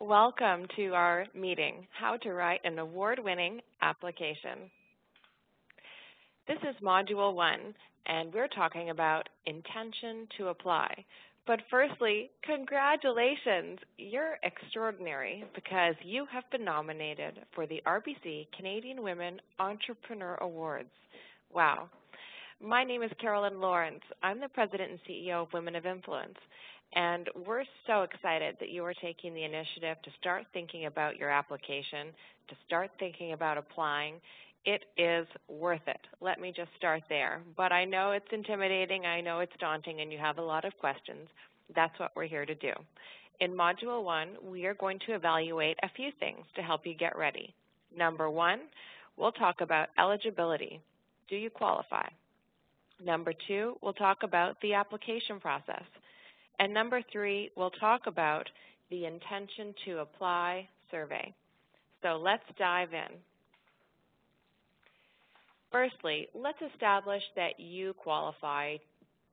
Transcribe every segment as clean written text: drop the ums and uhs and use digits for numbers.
Welcome to our meeting, How to Write an Award-Winning Application. This is Module 1, and we're talking about intention to apply. But firstly, congratulations! You're extraordinary because you have been nominated for the RBC Canadian Women Entrepreneur Awards. Wow. My name is Carolyn Lawrence. I'm the President and CEO of Women of Influence. And we're so excited that you are taking the initiative to start thinking about your application, to start thinking about applying. It is worth it. Let me just start there. But I know it's intimidating, I know it's daunting, and you have a lot of questions. That's what we're here to do. In Module 1, we are going to evaluate a few things to help you get ready. Number 1, we'll talk about eligibility. Do you qualify? Number 2, we'll talk about the application process. And number 3, we'll talk about the intention to apply survey. So let's dive in. Firstly, let's establish that you qualify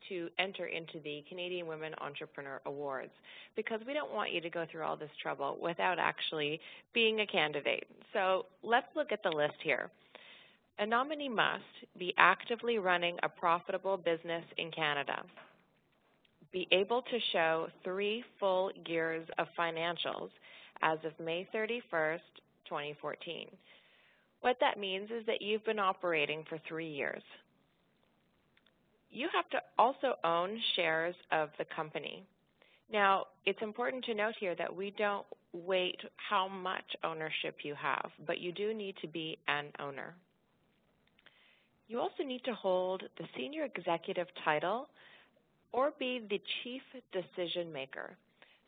to enter into the Canadian Women Entrepreneur Awards, because we don't want you to go through all this trouble without actually being a candidate. So let's look at the list here. A nominee must be actively running a profitable business in Canada, be able to show 3 full years of financials as of May 31st, 2014. What that means is that you've been operating for 3 years. You have to also own shares of the company. Now, it's important to note here that we don't weight how much ownership you have, but you do need to be an owner. You also need to hold the senior executive title or be the chief decision maker.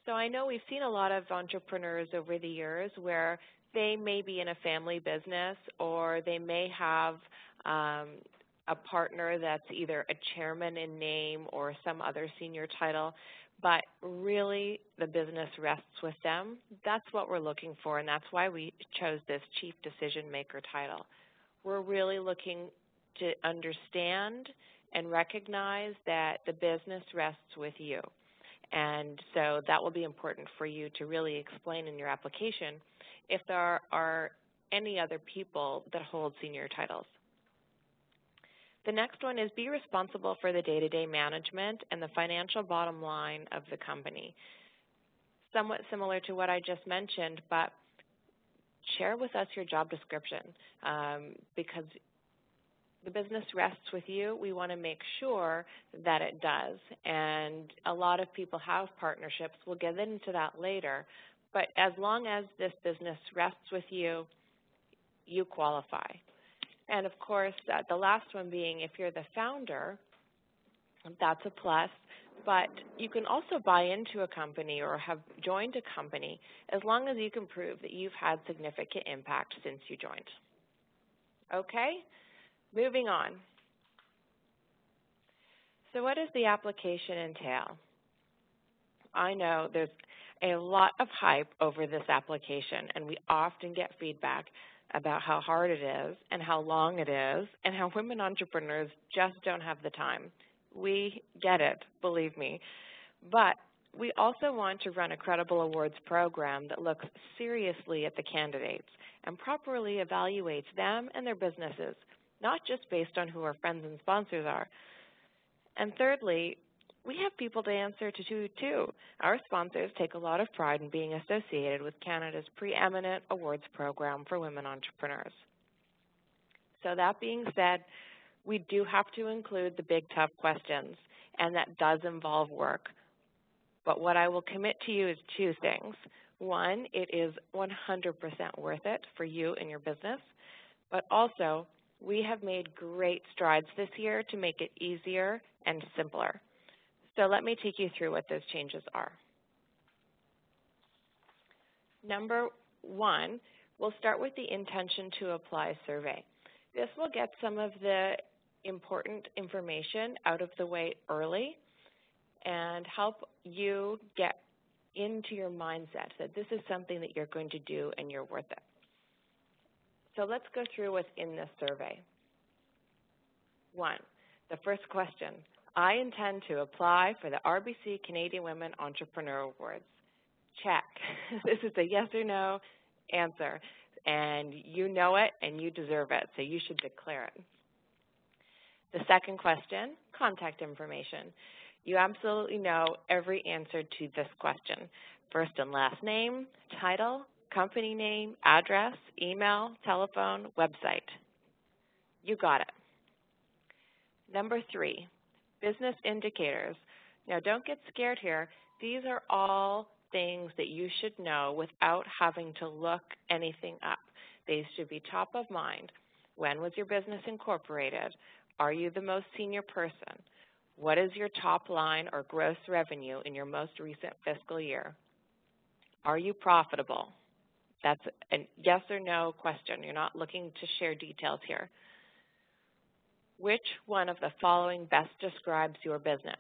So I know we've seen a lot of entrepreneurs over the years where they may be in a family business, or they may have a partner that's either a chairman in name or some other senior title, but really the business rests with them. That's what we're looking for, and that's why we chose this chief decision maker title. We're really looking to understand and recognize that the business rests with you. And so that will be important for you to really explain in your application if there are any other people that hold senior titles. The next one is be responsible for the day-to-day management and the financial bottom line of the company. Somewhat similar to what I just mentioned, but share with us your job description because the business rests with you. We want to make sure that it does. And a lot of people have partnerships. We'll get into that later. But as long as this business rests with you, you qualify. And of course, the last one being if you're the founder, that's a plus. But you can also buy into a company or have joined a company as long as you can prove that you've had significant impact since you joined. Okay? Moving on. So what does the application entail? I know there's a lot of hype over this application, and we often get feedback about how hard it is and how long it is and how women entrepreneurs just don't have the time. We get it, believe me. But we also want to run a credible awards program that looks seriously at the candidates and properly evaluates them and their businesses, not just based on who our friends and sponsors are. And thirdly, we have people to answer to too. Our sponsors take a lot of pride in being associated with Canada's preeminent awards program for women entrepreneurs. So that being said, we do have to include the big tough questions, and that does involve work. But what I will commit to you is 2 things. One, it is 100% worth it for you and your business, but also we have made great strides this year to make it easier and simpler. So let me take you through what those changes are. Number 1, we'll start with the intention to apply survey. This will get some of the important information out of the way early and help you get into your mindset that this is something that you're going to do and you're worth it. So let's go through what's in this survey. 1, the first question, I intend to apply for the RBC Canadian Women Entrepreneur Awards. Check. This is a yes or no answer, and you know it and you deserve it, so you should declare it. The second question, contact information. You absolutely know every answer to this question. First and last name, title, company name, address, email, telephone, website. You got it. Number 3, business indicators. Now, don't get scared here. These are all things that you should know without having to look anything up. They should be top of mind. When was your business incorporated? Are you the most senior person? What is your top line or gross revenue in your most recent fiscal year? Are you profitable? That's a yes or no question. You're not looking to share details here. Which one of the following best describes your business?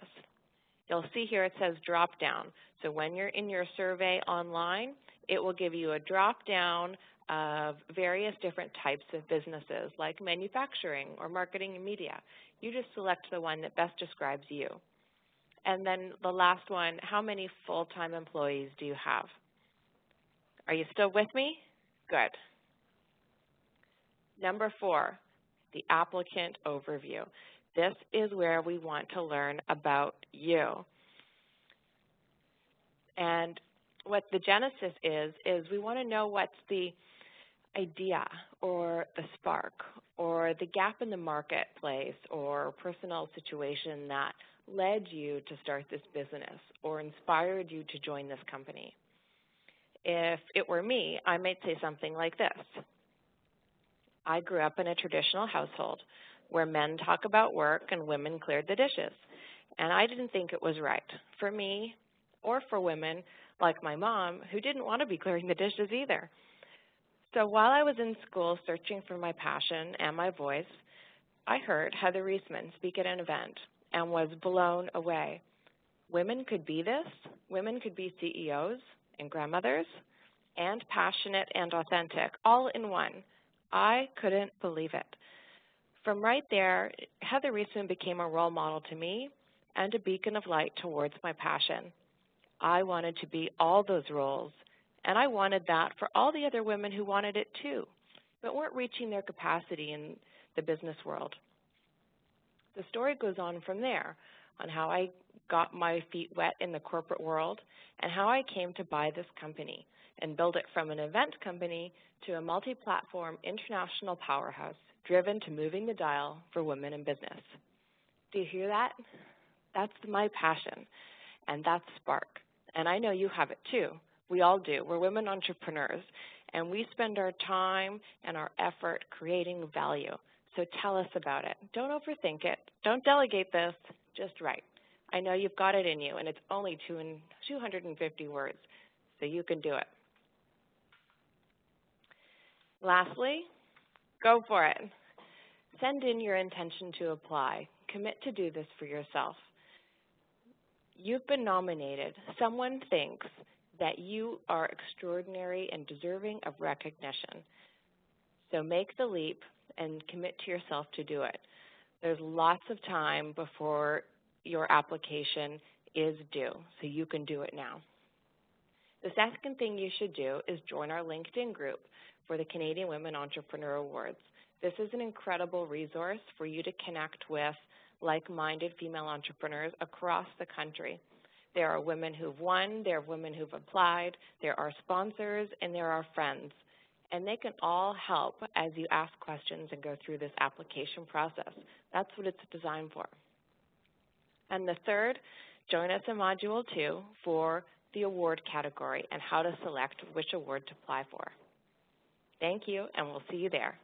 You'll see here it says drop down. So when you're in your survey online, it will give you a drop down of various different types of businesses like manufacturing or marketing and media. You just select the one that best describes you. And then the last one, how many full-time employees do you have? Are you still with me? Good. Number 4, the applicant overview. This is where we want to learn about you. And what the genesis is we want to know what's the idea or the spark or the gap in the marketplace or personal situation that led you to start this business or inspired you to join this company. If it were me, I might say something like this. I grew up in a traditional household where men talk about work and women cleared the dishes. And I didn't think it was right for me or for women like my mom who didn't want to be clearing the dishes either. So while I was in school searching for my passion and my voice, I heard Heather Reisman speak at an event and was blown away. Women could be this. Women could be CEOs and grandmothers and passionate and authentic, all in one. I couldn't believe it. From right there, Heather Reisman became a role model to me and a beacon of light towards my passion. I wanted to be all those roles, and I wanted that for all the other women who wanted it too, but weren't reaching their capacity in the business world. The story goes on from there on how I got my feet wet in the corporate world and how I came to buy this company and build it from an event company to a multi-platform international powerhouse driven to moving the dial for women in business. Do you hear that? That's my passion, and that's spark. And I know you have it too. We all do. We're women entrepreneurs, and we spend our time and our effort creating value. So tell us about it. Don't overthink it. Don't delegate this. Just write. I know you've got it in you, and it's only 250 words, so you can do it. Lastly, go for it. Send in your intention to apply. Commit to do this for yourself. You've been nominated. Someone thinks that you are extraordinary and deserving of recognition. So make the leap and commit to yourself to do it. There's lots of time before your application is due, so you can do it now. The second thing you should do is join our LinkedIn group for the Canadian Women Entrepreneur Awards. This is an incredible resource for you to connect with like-minded female entrepreneurs across the country. There are women who've won, there are women who've applied, there are sponsors, and there are friends. And they can all help as you ask questions and go through this application process. That's what it's designed for. And the third, join us in Module 2 for the award category and how to select which award to apply for. Thank you, and we'll see you there.